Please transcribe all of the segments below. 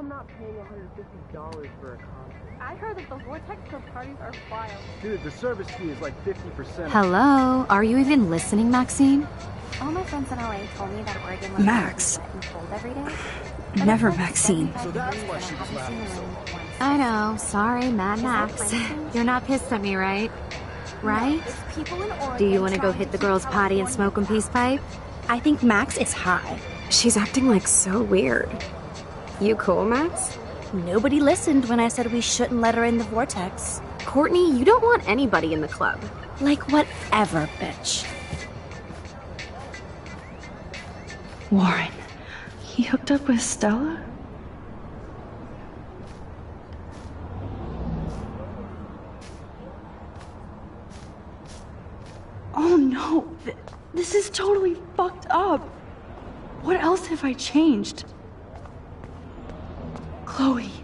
I'm not paying $150 for a concert. I heard that the vortex for parties are wild. Dude, the service fee is like 50%. Hello? Are you even listening, Maxine? All my friends in LA told me that Oregon was Max. wet and cold every day. Never Maxine. So that's why she was laughing so hard. I know. Sorry, Mad Max. You're not pissed at me, right? Right? Do you want to go hit the girls' potty and smoke a peace pipe? I think Max is high. She's acting like so weird. You cool, Max? Nobody listened when I said we shouldn't let her in the vortex. Courtney, you don't want anybody in the club. Like whatever, bitch. Warren, he hooked up with Stella? Oh no, this is totally fucked up. What else have I changed? Chloe.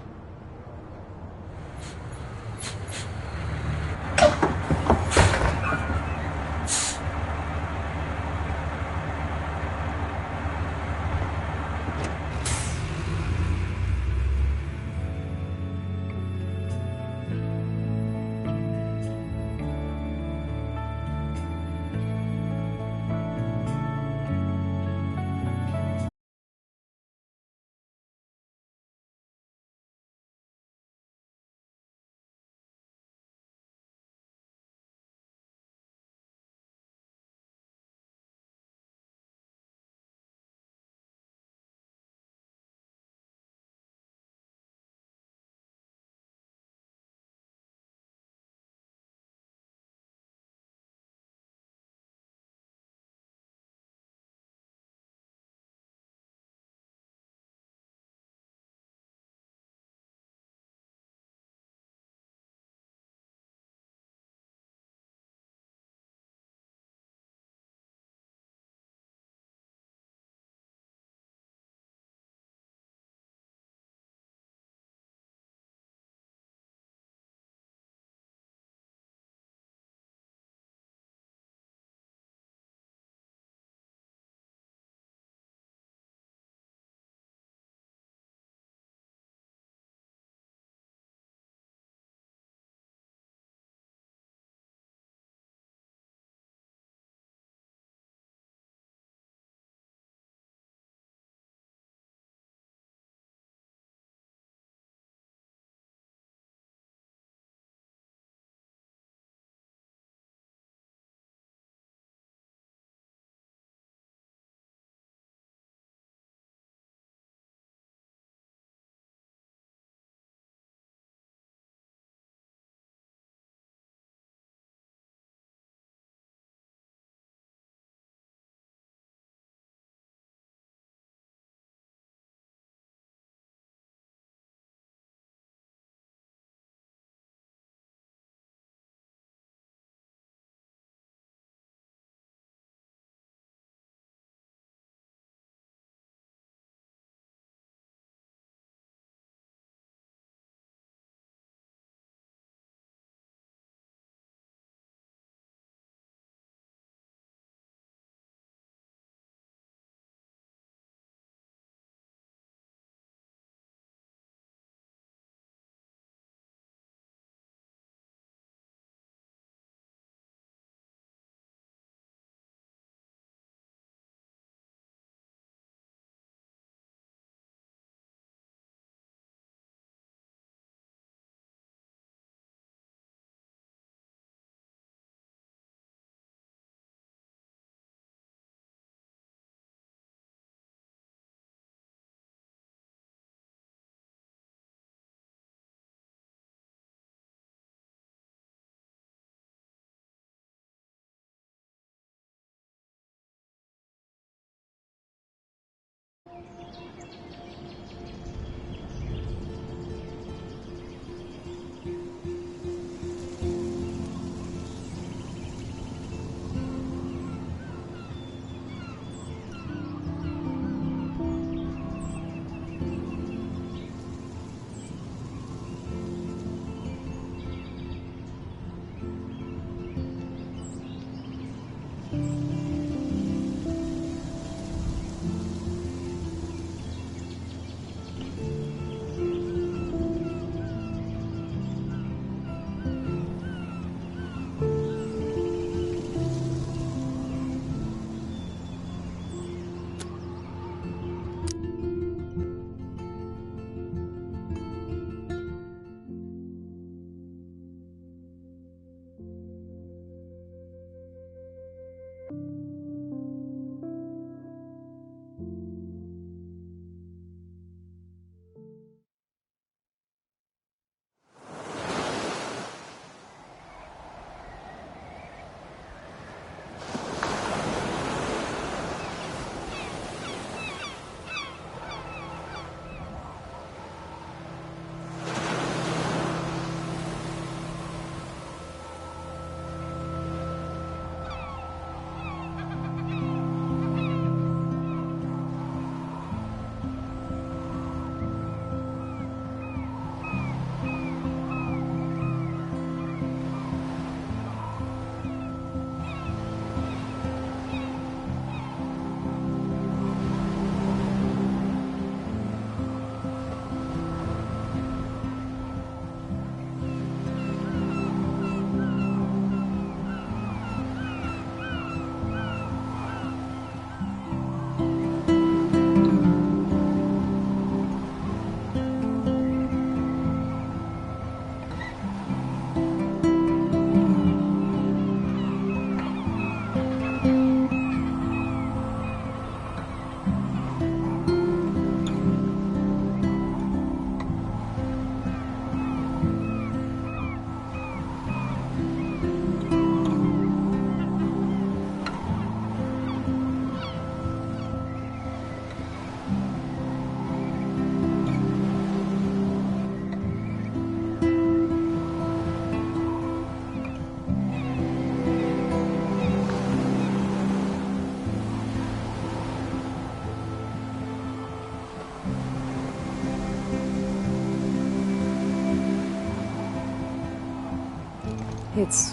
It's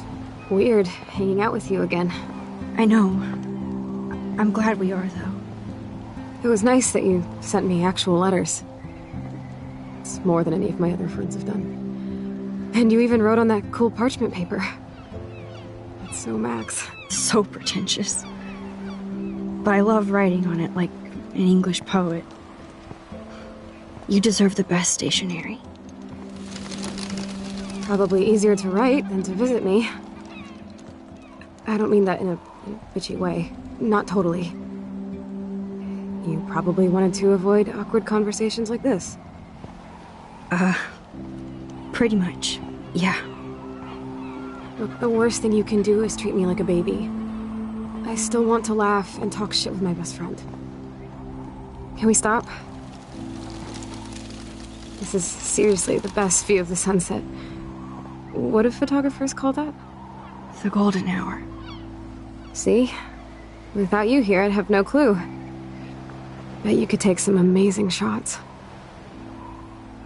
weird hanging out with you again. I know. I'm glad we are, though. It was nice that you sent me actual letters. It's more than any of my other friends have done. And you even wrote on that cool parchment paper. It's so Max. So pretentious. But I love writing on it like an English poet. You deserve the best stationery. Probably easier to write than to visit me. I don't mean that in a bitchy way. Not totally. You probably wanted to avoid awkward conversations like this. Pretty much. Yeah. Look, the worst thing you can do is treat me like a baby. I still want to laugh and talk shit with my best friend. Can we stop? This is seriously the best view of the sunset. What do photographers call that? The golden hour. See? Without you here, I'd have no clue. Bet you could take some amazing shots.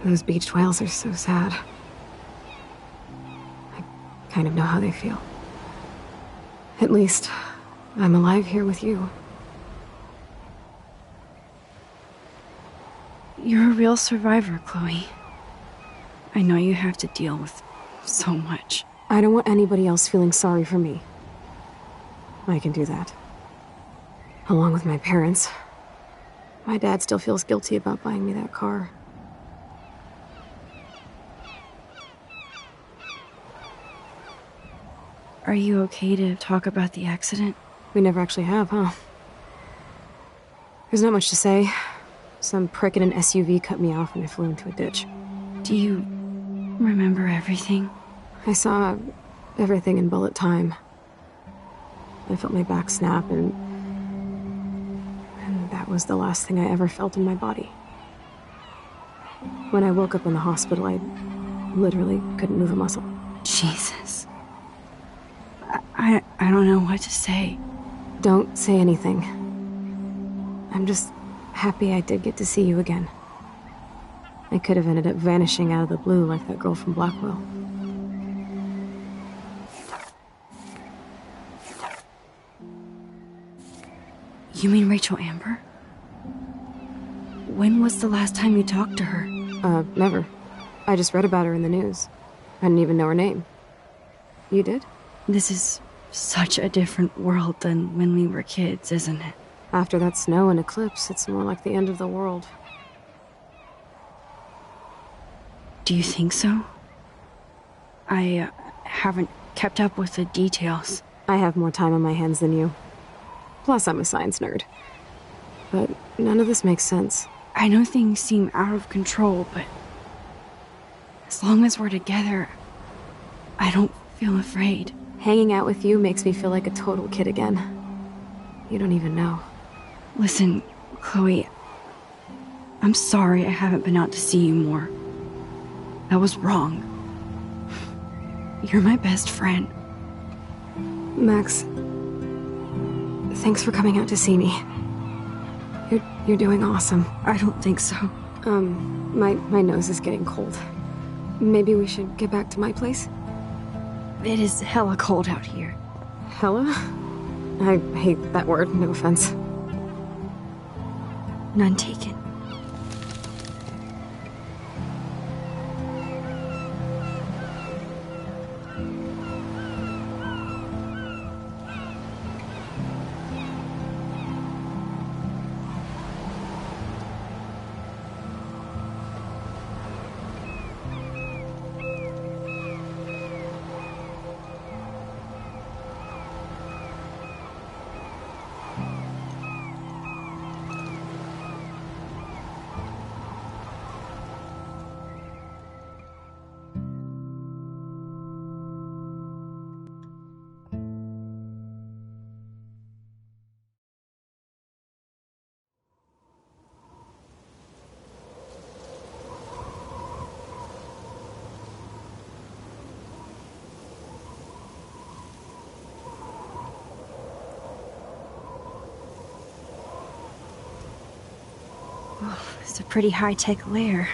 Those beached whales are so sad. I kind of know how they feel. At least, I'm alive here with you. You're a real survivor, Chloe. I know you have to deal with so much. I don't want anybody else feeling sorry for me. I can do that. Along with my parents. My dad still feels guilty about buying me that car. Are you okay to talk about the accident? We never actually have, huh? There's not much to say. Some prick in an SUV cut me off and I flew into a ditch. Do you remember everything? I saw everything in bullet time. I felt my back snap and that was the last thing I ever felt in my body. When I woke up in the hospital, I literally couldn't move a muscle. Jesus. I don't know what to say. Don't say anything. I'm just happy I did get to see you again. I could have ended up vanishing out of the blue like that girl from Blackwell. You mean Rachel Amber? When was the last time you talked to her? Never. I just read about her in the news. I didn't even know her name. You did? This is such a different world than when we were kids, isn't it? After that snow and eclipse, it's more like the end of the world. Do you think so? I haven't kept up with the details. I have more time on my hands than you. Plus, I'm a science nerd. But none of this makes sense. I know things seem out of control, but as long as we're together, I don't feel afraid. Hanging out with you makes me feel like a total kid again. You don't even know. Listen, Chloe, I'm sorry I haven't been out to see you more. That was wrong. You're my best friend. Max, thanks for coming out to see me. You're doing awesome. I don't think so. My nose is getting cold. Maybe we should get back to my place? It is hella cold out here. Hella? I hate that word, no offense. None taken. It's a pretty high-tech lair.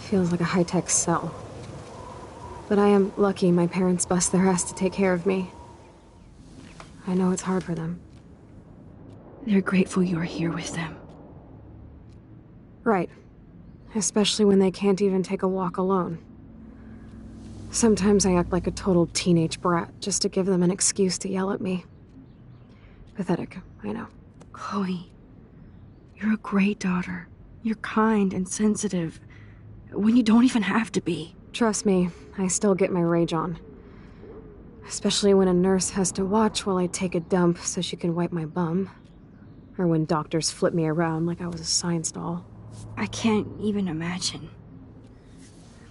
Feels like a high-tech cell. But I am lucky my parents bust their ass to take care of me. I know it's hard for them. They're grateful you're here with them. Right. Especially when they can't even take a walk alone. Sometimes I act like a total teenage brat just to give them an excuse to yell at me. Pathetic, I know. Chloe, you're a great daughter. You're kind and sensitive, when you don't even have to be. Trust me, I still get my rage on. Especially when a nurse has to watch while I take a dump so she can wipe my bum. Or when doctors flip me around like I was a science doll. I can't even imagine.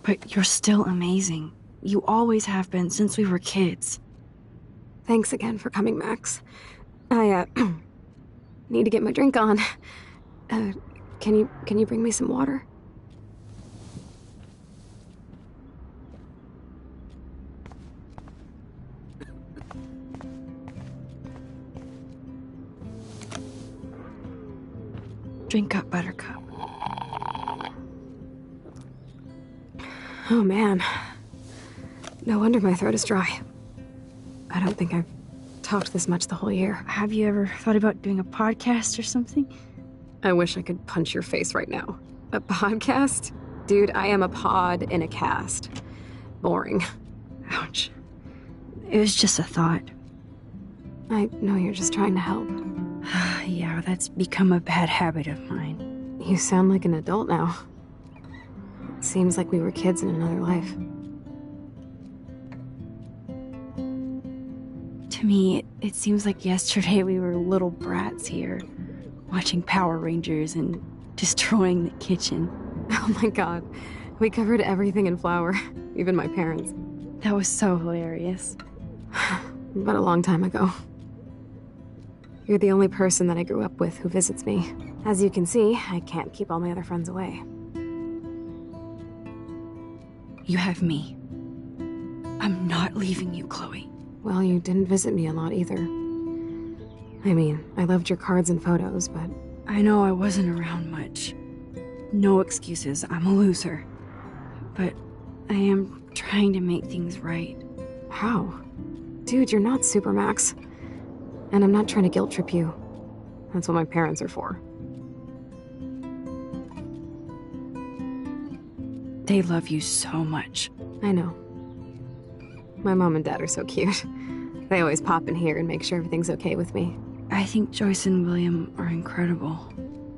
But you're still amazing. You always have been since we were kids. Thanks again for coming, Max. I, need to get my drink on. Can you bring me some water? Drink up, Buttercup. Oh man. No wonder my throat is dry. I don't think I've talked this much the whole year. Have you ever thought about doing a podcast or something? I wish I could punch your face right now. A podcast? Dude, I am a pod in a cast. Boring. Ouch. It was just a thought. I know you're just trying to help. Yeah, that's become a bad habit of mine. You sound like an adult now. It seems like we were kids in another life. To me, it seems like yesterday we were little brats here, watching Power Rangers and destroying the kitchen. Oh my god. We covered everything in flour. Even my parents. That was so hilarious. But a long time ago. You're the only person that I grew up with who visits me. As you can see, I can't keep all my other friends away. You have me. I'm not leaving you, Chloe. Well, you didn't visit me a lot either. I mean, I loved your cards and photos, but... I know I wasn't around much. No excuses, I'm a loser. But I am trying to make things right. How? Dude, you're not Supermax. And I'm not trying to guilt trip you. That's what my parents are for. They love you so much. I know. My mom and dad are so cute. They always pop in here and make sure everything's okay with me. I think Joyce and William are incredible.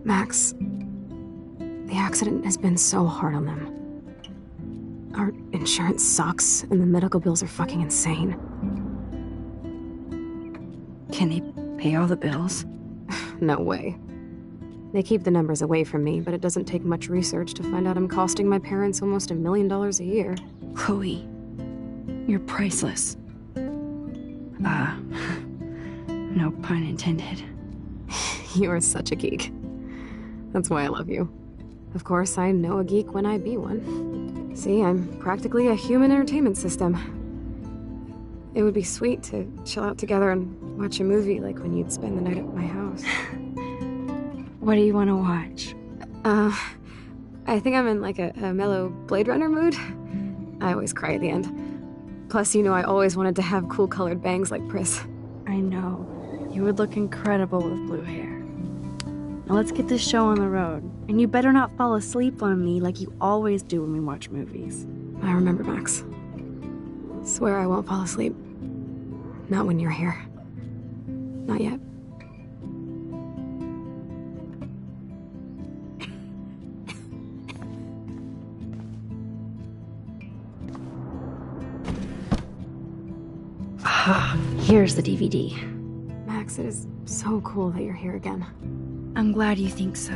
Max, the accident has been so hard on them. Our insurance sucks, and the medical bills are fucking insane. Can they pay all the bills? No way. They keep the numbers away from me, but it doesn't take much research to find out I'm costing my parents almost $1 million a year. Chloe, you're priceless. No pun intended. You are such a geek. That's why I love you. Of course, I know a geek when I be one. See, I'm practically a human entertainment system. It would be sweet to chill out together and watch a movie like when you'd spend the night at my house. What do you want to watch? I think I'm in like a mellow Blade Runner mood. I always cry at the end. Plus, you know I always wanted to have cool colored bangs like Pris. I know. You would look incredible with blue hair. Now let's get this show on the road. And you better not fall asleep on me like you always do when we watch movies. I remember, Max. Swear I won't fall asleep. Not when you're here. Not yet. Here's the DVD. Max, it is so cool that you're here again. I'm glad you think so.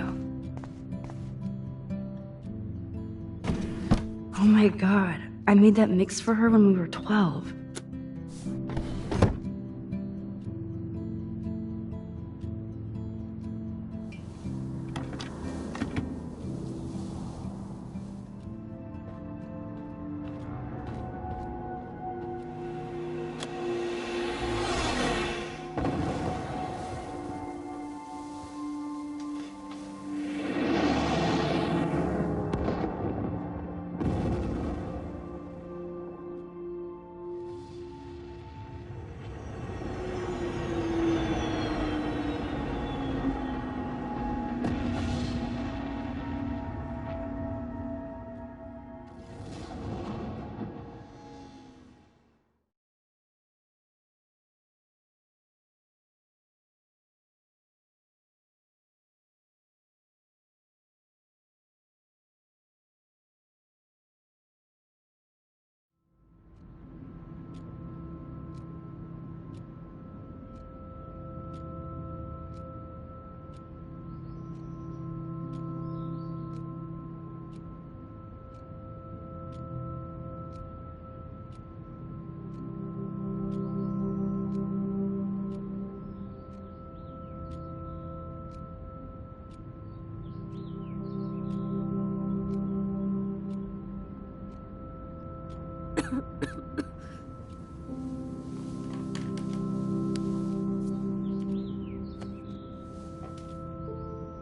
Oh my god, I made that mix for her when we were 12.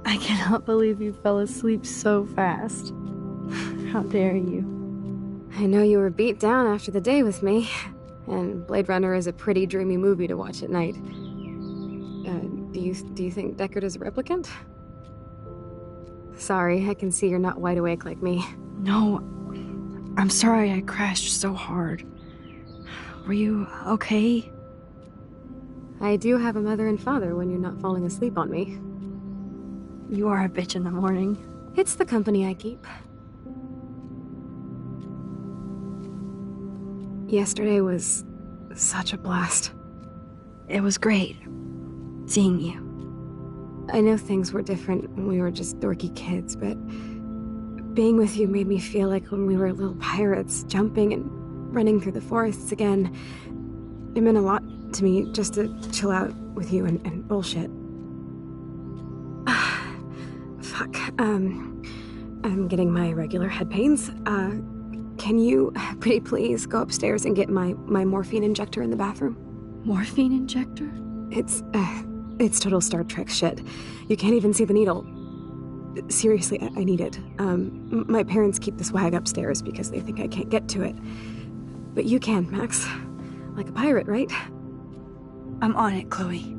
I cannot believe you fell asleep so fast. How dare you? I know you were beat down after the day with me, and Blade Runner is a pretty dreamy movie to watch at night. Do you think Deckard is a replicant? Sorry, I can see you're not wide awake like me. No, I'm sorry I crashed so hard. Were you okay? I do have a mother and father when you're not falling asleep on me. You are a bitch in the morning. It's the company I keep. Yesterday was such a blast. It was great seeing you. I know things were different when we were just dorky kids, but being with you made me feel like when we were little pirates, jumping and running through the forests again. It meant a lot to me just to chill out with you and bullshit. Fuck. I'm getting my regular head pains. Can you, pretty please, go upstairs and get my morphine injector in the bathroom? Morphine injector? It's total Star Trek shit. You can't even see the needle. Seriously, I need it. My parents keep the swag upstairs because they think I can't get to it. But you can, Max. Like a pirate, right? I'm on it, Chloe.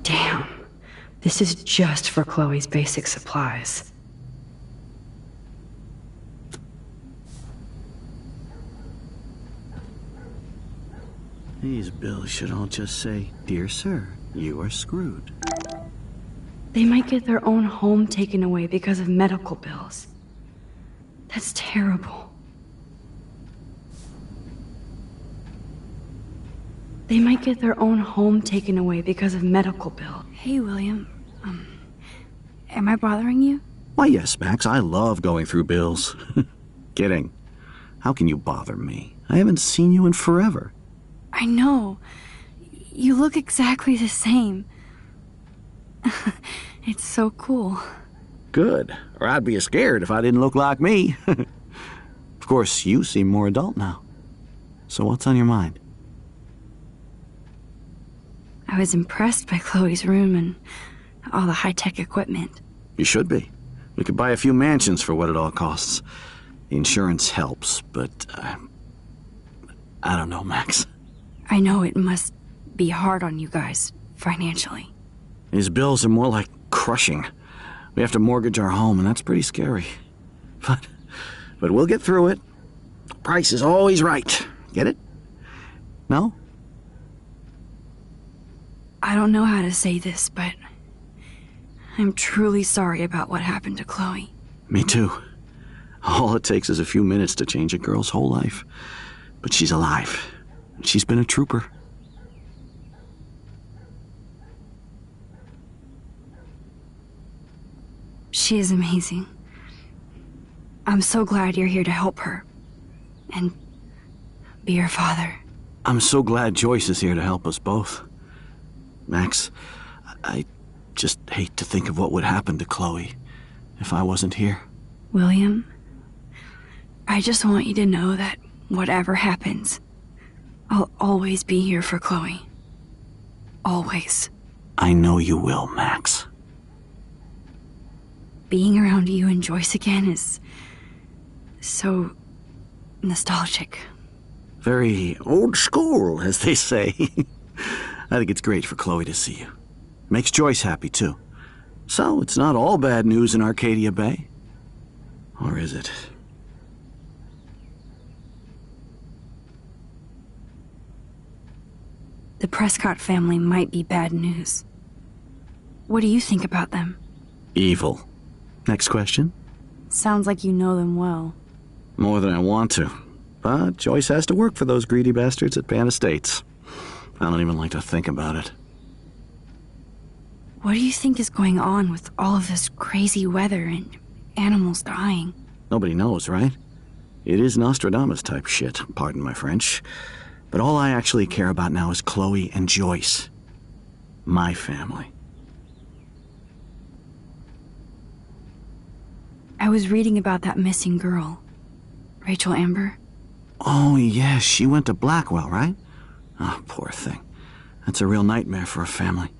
Damn. This is just for Chloe's basic supplies. These bills should all just say, "Dear sir, you are screwed." They might get their own home taken away because of medical bills. That's terrible. They might get their own home taken away because of medical bill. Hey, William. Am I bothering you? Why, yes, Max, I love going through bills. Kidding. How can you bother me? I haven't seen you in forever. I know. You look exactly the same. It's so cool. Good. Or I'd be scared if I didn't look like me. Of course, you seem more adult now. So what's on your mind? I was impressed by Chloe's room and all the high-tech equipment. You should be. We could buy a few mansions for what it all costs. The insurance helps, but I don't know, Max. I know it must be hard on you guys, financially. These bills are more like crushing. We have to mortgage our home, and that's pretty scary. But we'll get through it. Price is always right. Get it? No? I don't know how to say this, but I'm truly sorry about what happened to Chloe. Me too. All it takes is a few minutes to change a girl's whole life. But she's alive. She's been a trooper. She is amazing. I'm so glad you're here to help her. And be her father. I'm so glad Joyce is here to help us both. Max, I just hate to think of what would happen to Chloe if I wasn't here. William, I just want you to know that whatever happens, I'll always be here for Chloe. Always. I know you will, Max. Being around you and Joyce again is so nostalgic. Very old school, as they say. I think it's great for Chloe to see you. Makes Joyce happy, too. So, it's not all bad news in Arcadia Bay. Or is it? The Prescott family might be bad news. What do you think about them? Evil. Next question? Sounds like you know them well. More than I want to. But Joyce has to work for those greedy bastards at Pan Estates. I don't even like to think about it. What do you think is going on with all of this crazy weather and animals dying? Nobody knows, right? It is Nostradamus type shit, pardon my French. But all I actually care about now is Chloe and Joyce. My family. I was reading about that missing girl. Rachel Amber. Oh, yes, she went to Blackwell, right? Oh, poor thing. That's a real nightmare for a family.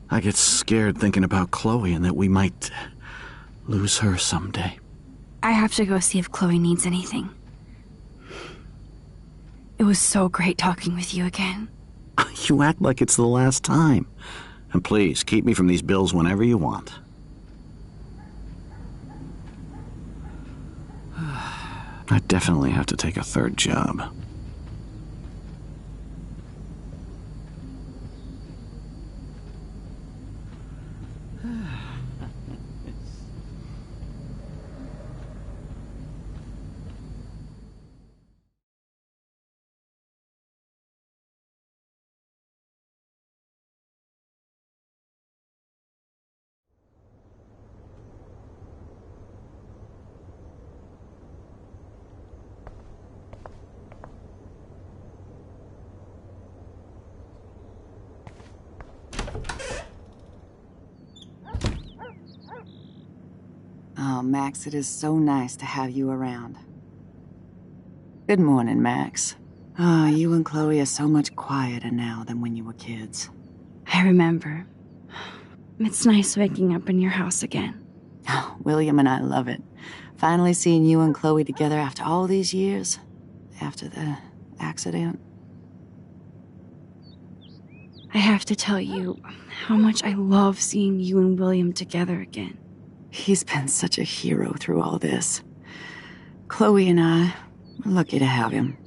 I get scared thinking about Chloe and that we might lose her someday. I have to go see if Chloe needs anything. It was so great talking with you again. You act like it's the last time. And please, keep me from these bills whenever you want. I definitely have to take a third job. Oh, Max, it is so nice to have you around. Good morning, Max. Oh, you and Chloe are so much quieter now than when you were kids. I remember. It's nice waking up in your house again. Oh, William and I love it. Finally seeing you and Chloe together after all these years. After the accident. I have to tell you how much I love seeing you and William together again. He's been such a hero through all this. Chloe and I are lucky to have him.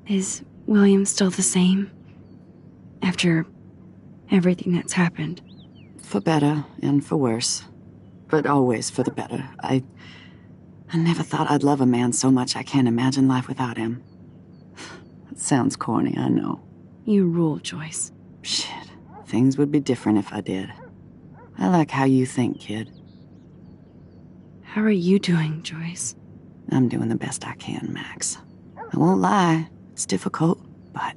Is William still the same? After everything that's happened? For better and for worse. But always for the better. I never thought I'd love a man so much I can't imagine life without him. It sounds corny, I know. You rule, Joyce. Shit. Things would be different if I did. I like how you think, kid. How are you doing, Joyce? I'm doing the best I can, Max. I won't lie. It's difficult, but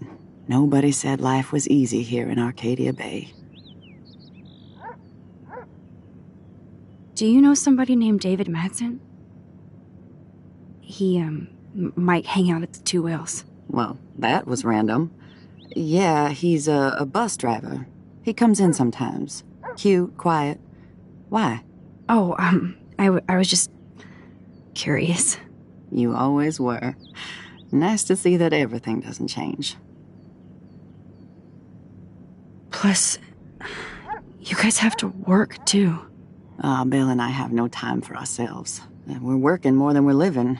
nobody said life was easy here in Arcadia Bay. Do you know somebody named David Madsen? He, might hang out at the Two Whales. Well, that was random. Yeah, he's a bus driver. He comes in sometimes. Cute, quiet. Why? Oh, I was just curious. You always were. Nice to see that everything doesn't change. Plus, you guys have to work, too. Bill and I have no time for ourselves. We're working more than we're living.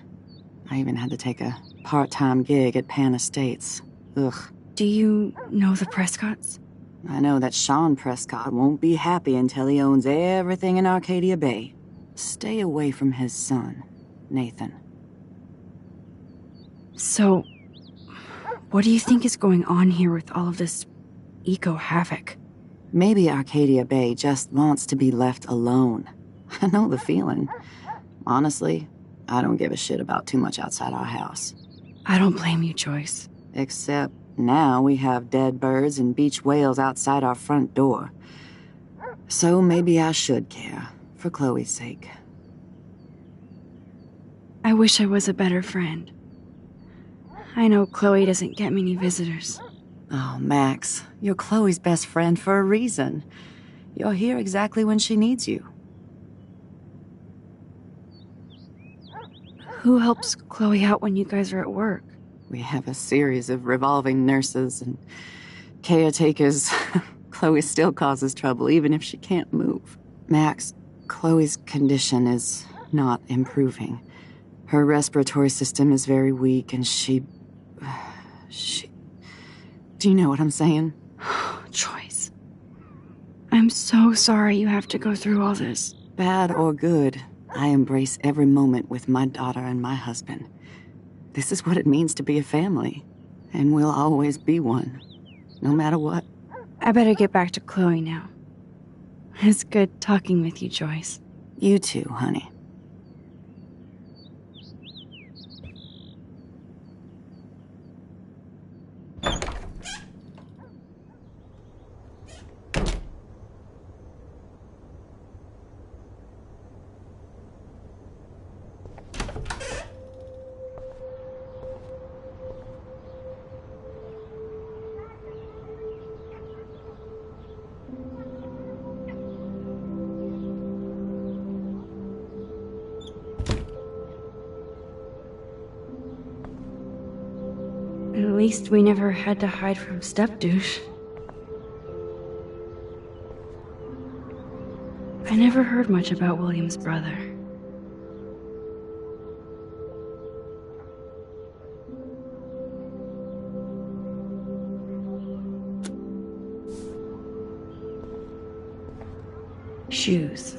I even had to take a part-time gig at Pan Estates. Ugh. Do you know the Prescotts? I know that Sean Prescott won't be happy until he owns everything in Arcadia Bay. Stay away from his son, Nathan. So, what do you think is going on here with all of this eco-havoc? Maybe Arcadia Bay just wants to be left alone. I know the feeling. Honestly, I don't give a shit about too much outside our house. I don't blame you, Joyce. Except now we have dead birds and beach whales outside our front door. So maybe I should care, for Chloe's sake. I wish I was a better friend. I know Chloe doesn't get many visitors. Oh, Max, you're Chloe's best friend for a reason. You're here exactly when she needs you. Who helps Chloe out when you guys are at work? We have a series of revolving nurses and caretakers. Chloe still causes trouble, even if she can't move. Max, Chloe's condition is not improving. Her respiratory system is very weak, and she... Do you know what I'm saying? Joyce. I'm so sorry you have to go through all this. Bad or good, I embrace every moment with my daughter and my husband. This is what it means to be a family, and we'll always be one, no matter what. I better get back to Chloe now. It's good talking with you, Joyce. You too, honey. At least we never had to hide from step-douche. I never heard much about William's brother. Shoes.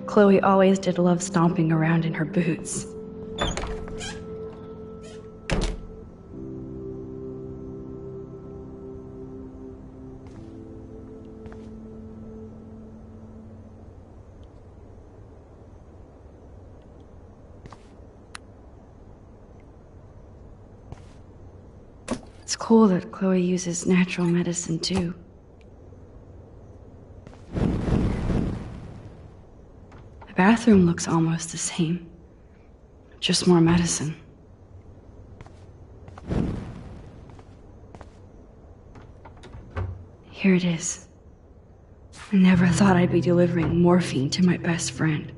Chloe always did love stomping around in her boots. It's cool that Chloe uses natural medicine too. The bathroom looks almost the same. Just more medicine. Here it is. I never thought I'd be delivering morphine to my best friend.